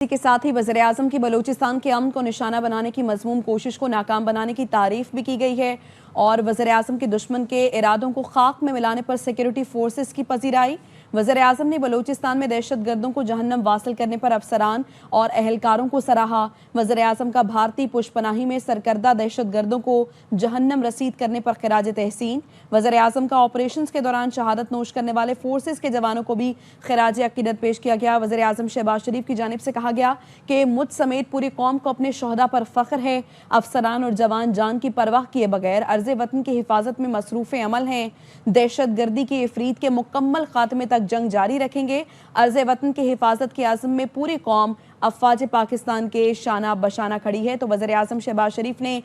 इसी के साथ ही वज़ीर-ए-आज़म की बलूचिस्तान के अमन को निशाना बनाने की मज़मूम कोशिश को नाकाम बनाने की तारीफ भी की गई है और वज़ीर-ए-आज़म के दुश्मन के इरादों को खाक में मिलाने पर सिक्योरिटी फोर्सेस की पजीराई। वज़ीर-ए-आज़म ने बलूचिस्तान में दहशतगर्दों को जहन्नम वासिल करने पर अफसरान और अहलकारों को सराहा। वज़ीर-ए-आज़म का भारतीय पुष्पनाही में सरकर्दा दहशतगर्दों को जहन्नम रसीद करने पर खिराज तहसीन। वज़ीर-ए-आज़म का ऑपरेशन के दौरान शहादत नोश करने वाले फोर्सेस के जवानों को भी खिराज अकीदत पेश किया गया। वज़ीर-ए-आज़म शहबाज शरीफ की जानिब से कहा गया कि मुझ समेत पूरी कौम को अपने शोहदा पर फख्र है। अफसरान और जवान जान की परवाह किए बगैर अर्ज़ वतन की हिफाजत में मसरूफ़ अमल हैं। दहशतगर्दी की इफरीत के मुकम्मल खात्मे तक जंग जारी रखेंगे। अर्ज़ वतन की हिफाजत के आज़म में पूरी कौम अफवाज पाकिस्तान के शाना बशाना खड़ी है। तो वज़ीर-ए-आज़म शहबाज शरीफ ने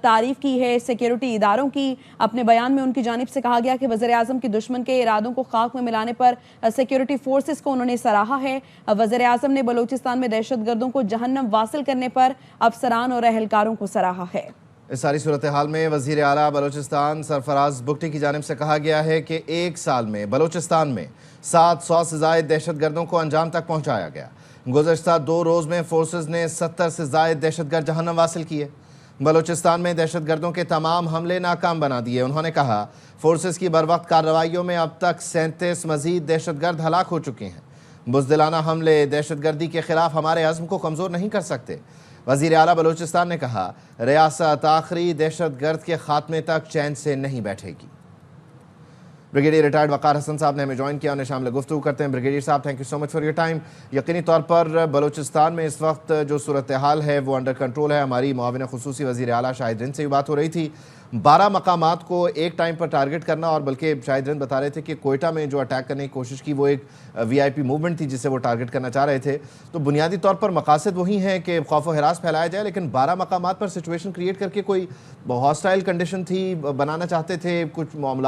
तारीफ की है सिक्योरिटी इदारों की। अपने बयान में उनकी जानिब से कहा गया कि वज़ीर-ए-आज़म के दुश्मन के इरादों को खाक में मिलाने पर सिक्योरिटी फोर्सेस को उन्होंने सराहा है। वज़ीर-ए-आज़म ने बलूचिस्तान में दहशतगर्दों को जहन्नम वासिल करने पर अफसरान और अहलकारों को सराहा है। इस सारी सूरत हाल में वज़ीर आला बलूचिस्तान सरफराज बुगटी की जानिब से कहा गया है कि एक साल में बलूचिस्तान में 700 से ज़ायद दहशतगर्दों को अंजाम तक पहुँचाया गया। गुज़श्ता 2 रोज़ में फोर्सेस ने 70 से ज़ायद दहशतगर्द जहन्नम वासिल किए। बलूचिस्तान में दहशतगर्दों के तमाम हमले नाकाम बना दिए। उन्होंने कहा फोर्सेस की बरवक्त कार्रवाइयों में अब तक 37 मज़ीद दहशतगर्द हलाक हो चुके हैं। बुज़दिलाना हमले दहशतगर्दी के खिलाफ हमारे अज़्म को कमज़ोर नहीं कर सकते। वज़ीर आला बलूचिस्तान ने कहा रियासत आखिरी दहशतगर्द के खात्मे तक चैन से नहीं बैठेगी। ब्रिगेडियर रिटायर्ड वक़ार हसन साहब ने हमें ज्वाइन किया, उन्हें शामिल गुफ्तगू करते हैं। ब्रिगेडियर साहब, thank you so much for your time. यकीनी तौर पर बलूचिस्तान में इस वक्त जो सूरत हाल है वो अंडर कंट्रोल है। हमारी मुआविन खुसूसी वज़ीर आला शाहिद रिंद से भी बात हो रही थी। 12 मकामात को एक टाइम पर टारगेट करना, और बल्कि शाहिद रिंद बता रहे थे कि कोयटा में जो अटैक करने की कोशिश की वो एक VIP मूवमेंट थी जिसे वो टारगेट करना चाह रहे थे। तो बुनियादी तौर पर मकासद वही हैं कि खौफ व हिरास फैलाया जाए, लेकिन 12 मकामात पर सिचुएशन क्रिएट करके कोई हॉस्टाइल कंडीशन थी, बनाना चाहते थे, कुछ मामला